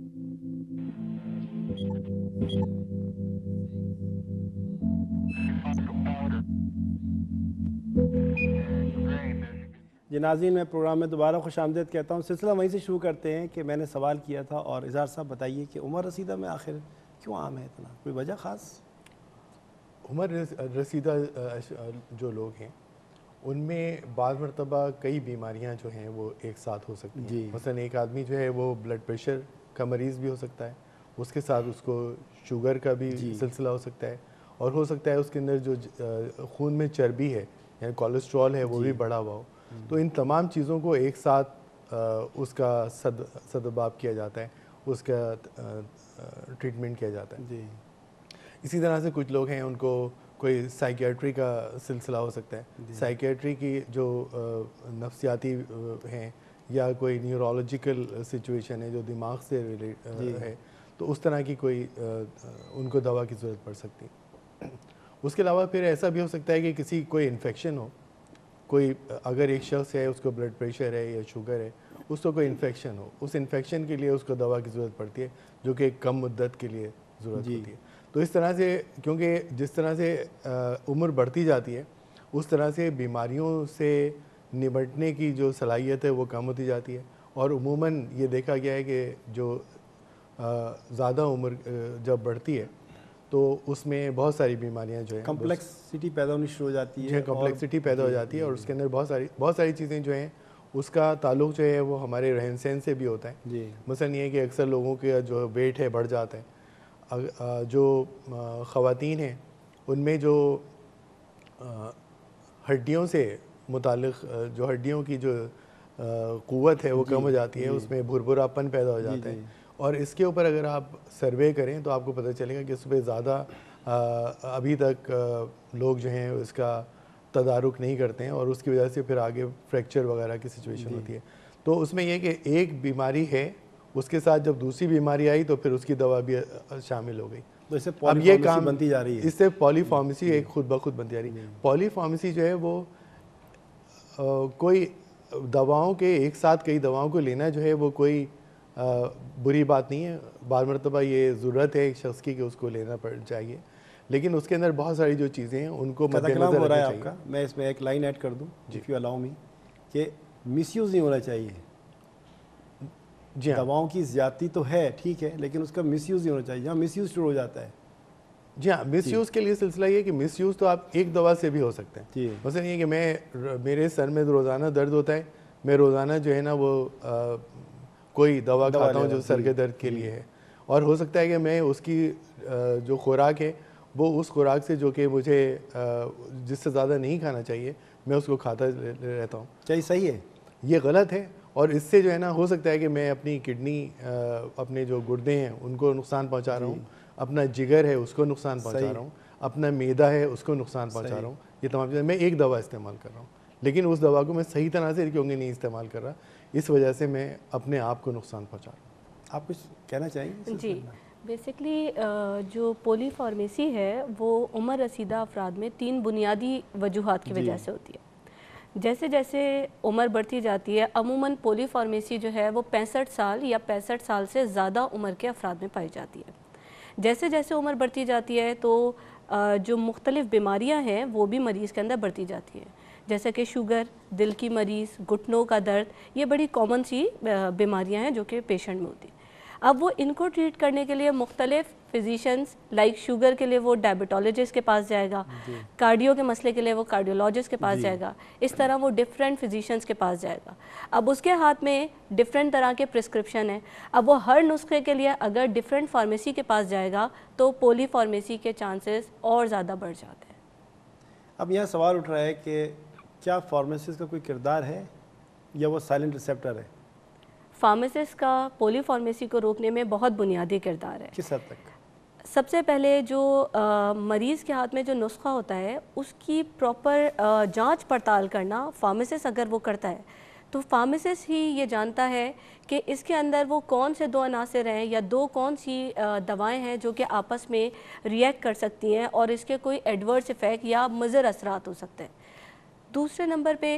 جی ناظرین، میں پروگرام میں دوبارہ خوش آمدید کہتا ہوں. سلسلہ وہیں سے شروع کرتے ہیں کہ میں نے سوال کیا تھا. اور اظہار صاحب بتائیے کہ عمر رسیدہ میں آخر کیوں عام ہے اتنا؟ کوئی وجہ خاص؟ عمر رسیدہ جو لوگ ہیں ان میں بعض مرتبہ کئی بیماریاں جو ہیں وہ ایک ساتھ ہو سکتی ہیں. مثلا ایک آدمی جو ہے وہ بلڈ پریشر کا مریض بھی ہو سکتا ہے، اس کے ساتھ اس کو شوگر کا بھی سلسلہ ہو سکتا ہے، اور ہو سکتا ہے اس کے اندر جو خون میں چربی ہے یعنی کولیسٹرول ہے وہ بھی بڑھا ہوا ہو. تو ان تمام چیزوں کو ایک ساتھ اس کا سدباب کیا جاتا ہے، اس کا ٹریٹمنٹ کیا جاتا ہے. جی. اسی طرح سے کچھ لوگ ہیں ان کو کوئی سائیکیٹری کا سلسلہ ہو سکتا ہے. سائیکیٹری کی جو نفسیاتی ہیں یا کوئی نیورولوجیکل سچویشن ہے جو دماغ سے ہے، تو اس طرح کی کوئی ان کو دوا کی ضرورت پڑ سکتی ہے. اس کے علاوہ پھر ایسا بھی ہو سکتا ہے کہ کسی کوئی انفیکشن ہو، کوئی اگر ایک شخص ہے اس کو بلڈ پریشر ہے یا شوگر ہے، اس کو کوئی انفیکشن ہو، اس انفیکشن کے لیے اس کو دوا کی ضرورت پڑتی ہے جو کہ ایک کم مدت کے لیے ضرورت ہوتی ہے. تو اس طرح سے کیونکہ جس طرح سے عمر بڑھتی جاتی ہے اس طرح سے بیماریوں سے نمٹنے کی جو صلاحیت ہے وہ کم ہوتی جاتی ہے. اور عموماً یہ دیکھا گیا ہے کہ جو زیادہ عمر جب بڑھتی ہے تو اس میں بہت ساری بیماریاں جو ہیں کمپلیکسٹی پیدا ہونی شروع ہو جاتی ہے. کمپلیکسٹی پیدا ہو جاتی ہے اور اس کے اندر بہت ساری چیزیں جو ہیں اس کا تعلق جو ہے وہ ہمارے رہن سہن سے بھی ہوتا ہے. مثلا یہ ہے کہ اکثر لوگوں کا جو ویٹ ہے بڑھ جاتا ہے. جو خواتین ہیں ان میں جو ہڈیوں سے متعلق جو ہڈیوں کی جو قوت ہے وہ کم ہو جاتی ہے، اس میں بھربھراپن پیدا ہو جاتا ہے. اور اس کے اوپر اگر آپ سروے کریں تو آپ کو پتہ چلے گا کہ اس پہ زیادہ ابھی تک لوگ جو ہیں اس کا تدارک نہیں کرتے ہیں، اور اس کی وجہ سے پھر آگے فریکچر وغیرہ کی سچویشن ہوتی ہے. تو اس میں یہ کہ ایک بیماری ہے، اس کے ساتھ جب دوسری بیماری آئی تو پھر اس کی دوا بھی شامل ہو گئی. اب یہ کام بنتی جا رہی ہے، اس سے پولی فارمیسی ایک خود بخود بنتی جا رہی ہے. پولی فارمیسی جو ہے وہ کوئی دواؤں کے ایک ساتھ کئی دواؤں کو لینا جو ہے وہ کوئی بری بات نہیں ہے. بعض مرتبہ یہ ضرورت ہے ایک شخص کی کہ اس کو لینا چاہیے، لیکن اس کے اندر بہت ساری جو چیزیں ہیں ان کو مد نظر رکھنا چاہیے. آپ کا میں اس میں ایک لائن ایڈ کر دوں اف یو الاؤ می کہ مس یوز نہیں ہونا چاہیے. جی دواؤں کی زیادتی تو ہے ٹھیک ہے، لیکن اس کا مس یوز نہیں ہونا چاہیے. جہاں مس یوز شروع ہو جاتا ہے. جی ہاں، مس یوز کے لیے سلسلہ یہ کہ مس یوز تو آپ ایک دوا سے بھی ہو سکتے ہیں. مثلا یہ کہ میرے سر میں روزانہ درد ہوتا ہے، میں روزانہ جو ہے نا وہ کوئی دوا کھاتا ہوں جو سر کے درد کے لیے ہے، اور ہو سکتا ہے کہ میں اس کی جو خوراک ہے وہ اس خوراک سے جو کہ مجھے جس سے زیادہ نہیں کھانا چاہیے میں اس کو کھاتا رہتا ہوں. کیا یہ صحیح ہے؟ یہ غلط ہے. اور اس سے جو ہے نا ہو سکتا ہے کہ میں اپنی کڈنی، اپنے جو گردے ہیں ان کو نقصان پہنچا رہا ہوں، اپنا جگر ہے اس کو نقصان پہنچا رہا ہوں، اپنا معدہ ہے اس کو نقصان پہنچا رہا ہوں. یہ تمام چیزیں میں ایک دوا استعمال کر رہا ہوں، لیکن اس دوا کو میں صحیح طرح سے کیونکہ نہیں استعمال کر رہا، اس وجہ سے میں اپنے آپ کو نقصان پہنچا رہا ہوں. آپ کچھ کہنا چاہیں گے؟ جی بیسکلی جو پولی فارمیسی ہے وہ عمر رسیدہ افراد میں 3 بنیادی وجوہات کی وجہ سے ہوتی ہے. جیسے جیسے عمر بڑھتی جاتی ہے عموماً پولی فارمیسی جو ہے وہ 65 سال یا 65 سال سے زیادہ عمر کے افراد میں پائی جاتی ہے. جیسے جیسے عمر بڑھتی جاتی ہے تو جو مختلف بیماریاں ہیں وہ بھی مریض کے اندر بڑھتی جاتی ہیں، جیسے کہ شوگر، دل کی مریض، گھٹنوں کا درد، یہ بڑی کامن سی بیماریاں ہیں جو کہ پیشنٹ میں ہوتی ہیں. اب وہ ان کو ٹریٹ کرنے کے لیے مختلف فزیشنز لائک شوگر کے لیے وہ ڈائبٹالوجسٹ کے پاس جائے گا، کارڈیو کے مسئلے کے لیے وہ کارڈیولوجسٹ کے پاس جائے گا، اس طرح وہ ڈیفرنٹ فزیشنز کے پاس جائے گا. اب اس کے ہاتھ میں ڈیفرنٹ طرح کے پرسکرپشن ہیں. اب وہ ہر نسخے کے لیے اگر ڈیفرنٹ فارمیسی کے پاس جائے گا تو پولی فارمیسی کے چانسز اور زیادہ بڑھ جاتے ہیں. اب یہاں سوال اٹھ رہا ہے کہ کیا فارمیسسٹ کا کوئی کردار ہے یا وہ سائلنٹ ریسیپٹر ہے؟ فارمیسسٹ کا پولی فارمیسی کو روکنے میں بہت بنیادی کردار ہے. کس حد تک؟ سب سے پہلے جو مریض کے ہاتھ میں جو نسخہ ہوتا ہے اس کی پراپر جانچ پڑتال کرنا فارمیسسٹ اگر وہ کرتا ہے تو فارمیسسٹ ہی یہ جانتا ہے کہ اس کے اندر وہ کون سے 2 عناصر ہیں یا کون سی دوائیں ہیں جو کہ آپس میں ریئیکٹ کر سکتی ہیں اور اس کے کوئی ایڈورس ایفیکٹ یا مضر اثرات ہو سکتے ہیں. دوسرے نمبر پہ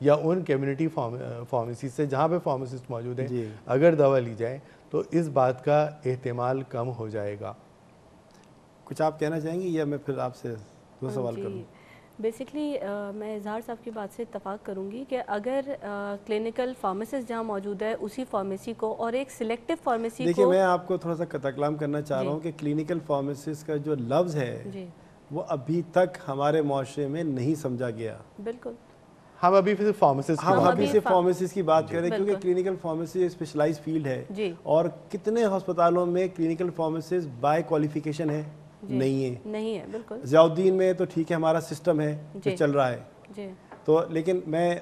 یا ان کمیونٹی فارمیسی سے جہاں پہ فارماسسٹ موجود ہیں جی اگر دوا لی جائے تو اس بات کا احتمال کم ہو جائے گا. کچھ آپ کہنا چاہیں گے یا میں پھر آپ سے دو سوال کروں؟ بیسکلی میں اظہار صاحب کی بات سے اتفاق کروں گی کہ اگر کلینکل فارماسسٹ جہاں موجود ہے اسی فارمیسی کو اور ایک سلیکٹو فارمیسی دیکھیے کو، میں آپ کو تھوڑا سا قطع کلام کرنا چاہ رہا ہوں کہ کلینکل فارمیسسٹ کا جو لفظ ہے وہ ابھی تک ہمارے معاشرے میں نہیں سمجھا گیا. بالکل ہم ابھی پھر فارماسسٹ ہم ابھی سے فارمیسسٹ کی بات کریں کیونکہ کلینکل فارمیسی ایک اسپیشلائز فیلڈ ہے جی اور کتنے ہسپتالوں میں کلینکل فارمیسسٹ بائی کوالیفیکیشن ہے؟ نہیں ہے بالکل. ضیاء الدین میں تو ٹھیک ہے ہمارا سسٹم ہے جو چل رہا ہے جی تو، لیکن میں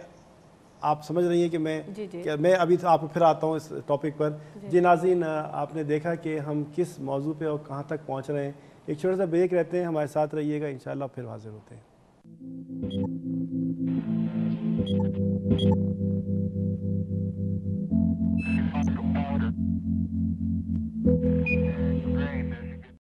آپ سمجھ رہی ہیں کہ میں ابھی آپ کو پھر آتا ہوں اس ٹاپک پر. جی ناظرین، آپ نے دیکھا کہ ہم کس موضوع پہ اور کہاں تک پہنچ رہے ہیں. ایک چھوٹا سا بریک رہتے ہیں، ہمارے ساتھ رہیے گا، انشاءاللہ پھر حاضر ہوتے ہیں.